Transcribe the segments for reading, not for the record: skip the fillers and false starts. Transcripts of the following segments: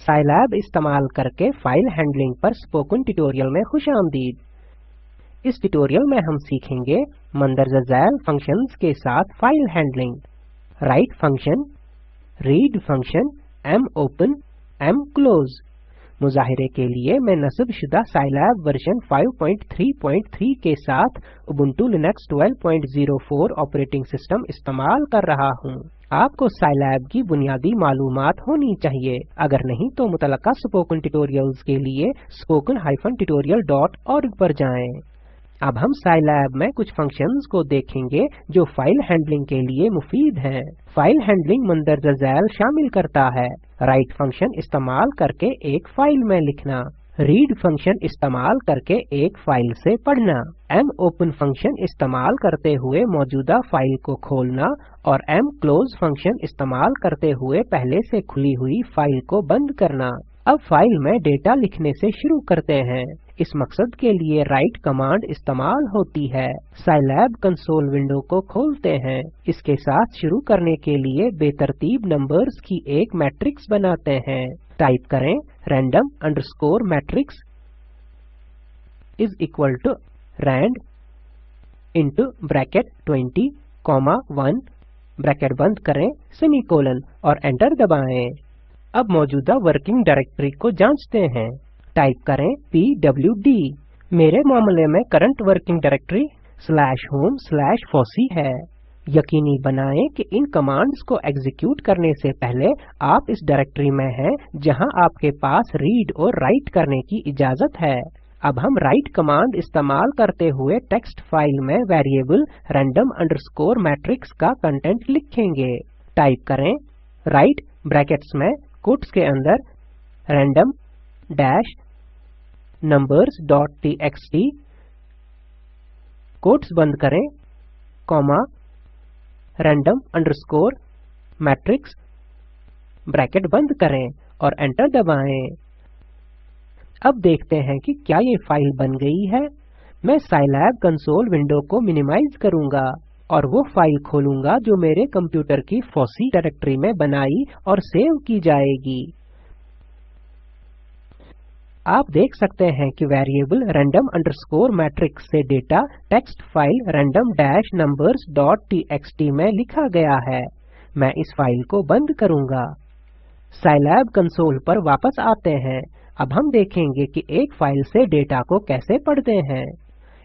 Scilab इस्तेमाल करके file handling पर स्पोकन ट्यूटोरियल में खुशामदीद। इस ट्यूटोरियल में हम सीखेंगे मंदरजा झैल फंक्शंस के साथ file handling, right function, read function, mopen, mclose। मुजाहिरे के लिए मैं नस्बशुदा साइलैब वर्जन 5.3.3 के साथ उबुंटू लिनक्स 12.04 ऑपरेटिंग सिस्टम इस्तेमाल कर रहा हूँ। आपको साइलैब की बुनियादी मालूमात होनी चाहिए, अगर नहीं तो मुतलका स्पोकन ट्यूटोरियल्स के लिए spoken-tutorial.org पर जाएं। अब हम साइलैब में कुछ फंक्शंस को देखेंगे जो फाइल हैंडलिंग के लिए मुफीद हैं। फाइल हैंडलिंग मंदरजा झैल शामिल करता है राइट फंक्शन इस्तेमाल करके एक फाइल में लिखना, रीड फंक्शन इस्तेमाल करके एक फाइल से पढ़ना, mopen फंक्शन इस्तेमाल करते हुए मौजूदा फाइल को खोलना और mclose फंक्शन इस्तेमाल करते हुए पहले से खुली हुई फाइल को बंद करना। अब फाइल में डेटा लिखने से शुरू करते हैं। इस मकसद के लिए राइट कमांड इस्तेमाल होती है। साइलैब कंसोल विंडो को खोलते हैं। इसके साथ शुरू करने के लिए बेतरतीब नंबर्स की एक मैट्रिक्स बनाते हैं। टाइप करें random underscore matrix is equal to rand into bracket 20, 1 bracket बंद करें सेमीकोलन और एंटर दबाएं। अब मौजूदा वर्किंग डायरेक्टरी को जांचते हैं। टाइप करें pwd। मेरे मामले में करंट वर्किंग डायरेक्टरी /home/fossee है। यकीनी बनाएं कि इन कमांड्स को एग्जीक्यूट करने से पहले आप इस डायरेक्टरी में हैं जहां आपके पास रीड और राइट करने की इजाजत है। अब हम राइट कमांड इस्तेमाल करते हुए टेक्स्ट फाइल में वेरिएबल random underscore matrix का कंटेंट लिखेंगे। टाइप करें राइट ब्रैकेट्स में कोट्स के अंदर random dash numbers dot txt quotes बंद करें, comma random underscore matrix bracket बंद करें और एंटर दबाएं। अब देखते हैं कि क्या ये फाइल बन गई है। मैं साइलैब कंसोल विंडो को मिनिमाइज करूंगा और वो फाइल खोलूंगा जो मेरे कंप्यूटर की fossee डायरेक्टरी में बनाई और सेव की जाएगी। आप देख सकते हैं कि वेरिएबल random underscore matrix से डेटा टेक्स्ट फाइल random-numbers.txt में लिखा गया है। मैं इस फाइल को बंद करूंगा। साइलैब कंसोल पर वापस आते हैं। अब हम देखेंगे कि एक फाइल से डेटा को कैसे पढ़ते हैं।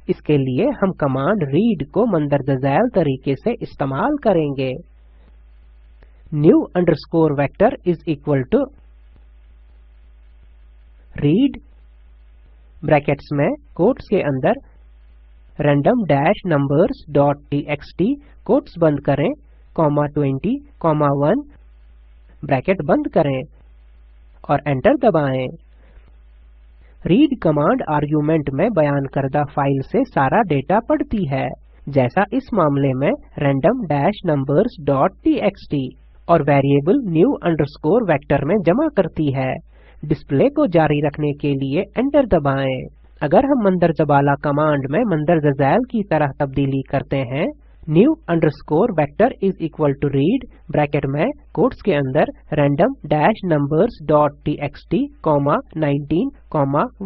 इसके लिए हम कमांड रीड को मंदरजा झैल तरीके से इस्तेमाल करेंगे। new underscore vector is equal to read brackets में कोट्स के अंदर random-numbers.txt कोट्स बंद करें, 20, 1 ब्रैकेट बंद करें और एंटर दबाएं। रीड कमांड आर्गुमेंट में बयान करदा फाइल से सारा डेटा पढ़ती है, जैसा इस मामले में random-numbers.txt और वेरिएबल new underscore vector में जमा करती है। डिस्प्ले को जारी रखने के लिए एंटर दबाएं। अगर हम मंदरजा बाला कमांड में मंदरजा झैल की तरह तब्दीली करते हैं, new underscore vector is equal to read bracket में कोट्स के अंदर random-numbers.txt, 19,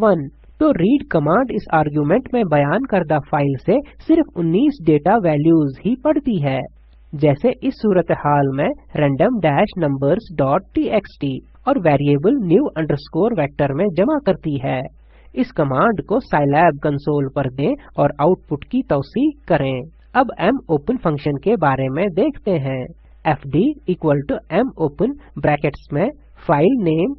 1 तो रीड कमांड इस आर्गुमेंट में बयान करदा फाइल से सिर्फ 19 डेटा वैल्यूज ही पढ़ती है, जैसे इस सूरत हाल में random-numbers.txt और वेरिएबल new underscore vector में जमा करती है। इस कमांड को साइलैब कंसोल पर दें और आउटपुट की तौसीक करें। अब mopen फंक्शन के बारे में देखते हैं। fd equal to mopen brackets में file name,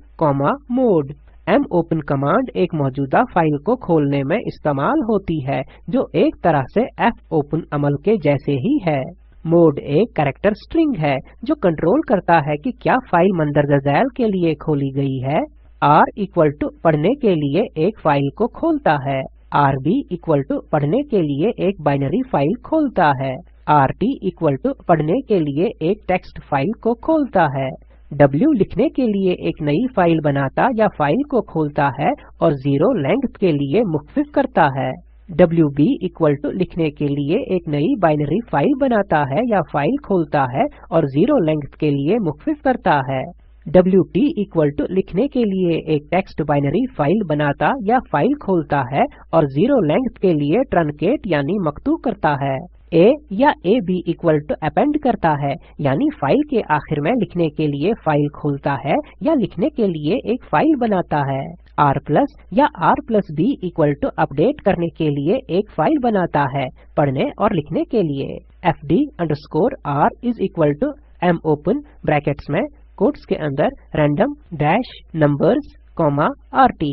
mode. mopen command एक मौजूदा फाइल को खोलने में इस्तेमाल होती है, जो एक तरह से fopen अमल के जैसे ही है। मोड एक कैरेक्टर स्ट्रिंग है जो कंट्रोल करता है कि क्या फाइल मंदरजा झैल के लिए खोली गई है। r equal to पढ़ने के लिए एक फाइल को खोलता है। rb equal to पढ़ने के लिए एक बाइनरी फाइल खोलता है। rt equal to पढ़ने के लिए एक टेक्स्ट फाइल को खोलता है। w लिखने के लिए एक नई फाइल बनाता या फाइल को खोलता है और 0 लेंथ के लिए मुख्फिफ करता है। wb equal to लिखने के लिए एक नई बाइनरी फाइल बनाता है या फाइल खोलता है और 0 लेंथ के लिए मुख्फिफ करता है। WT इक्वल टू लिखने के लिए एक टेक्स्ट बाइनरी फाइल बनाता या फाइल खोलता है और 0 लेंथ के लिए ट्रंकेट यानी मकतू करता है। A या AB इक्वल टू अपेंड करता है यानी फाइल के आखिर में लिखने के लिए फाइल खोलता है या लिखने के लिए एक फाइल बनाता है। R प्लस या R plus B equal to update करने के लिए एक फाइल बनाता है पढ़ने और लिखने के लिए। FD underscore R is equal to M open brackets में कोट्स के अंदर random dash numbers comma RT।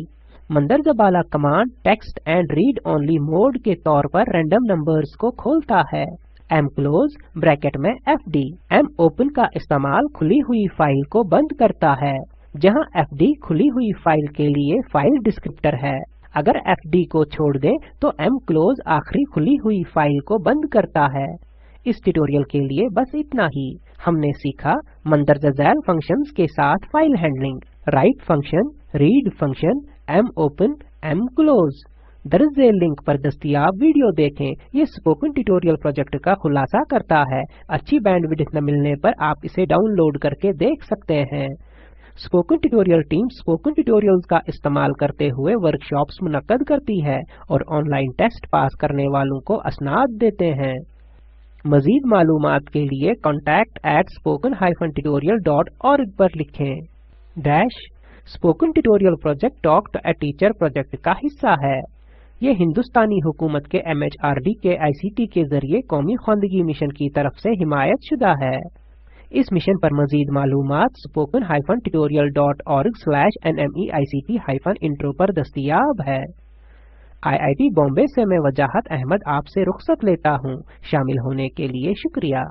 मंदरजबाला command text and read only mode के तौर पर रैंडम नंबर्स को खोलता है। M क्लोज ब्रैकेट में FD M ओपन का इस्तेमाल खुली हुई फाइल को बंद करता है, जहां FD खुली हुई फाइल के लिए फाइल डिस्क्रिप्टर है। अगर FD को छोड़ दे तो M क्लोज आखिरी खुली हुई फाइल को बंद करता है। इस ट्यूटोरियल के लिए बस इतना ही। हमने सीखा मंदरजा झैल फंक्शंस के साथ file handling, right function, read function, M open, M close. दर्ज लिंक पर दस्तियाब वीडियो देखें। ये स्पोकन ट्यूटोरियल प्रोजेक्ट का खुलासा करता है। अच्छी बैंडविड्थ न मिलने पर आप इसे डाउनलोड करके देख सकते हैं। Spoken tutorial team spoken tutorials का इस्तेमाल करते हुए वर्कशॉप्स मुनक्कद करती है और ऑनलाइन टेस्ट पास करने वालों को असनाद देते हैं। मजीद मालूमात के लिए contact@spoken-tutorial.org पर लिखें। Dash spoken tutorial project talk to a teacher project का हिस्सा है। ये हिंदुस्तानी हुकूमत के MHRD के ICT के जरिए कौमी ख्वानदगी मिशन की तरफ से हिमायत शुदा है। इस मिशन पर मजीद मालूमात spoken-tutorial.org/nmeict-intro पर दस्तियाब है। IIT बॉम्बे से मैं वजाहत अहमद आपसे रुखसत लेता हूँ। शामिल होने के लिए शुक्रिया।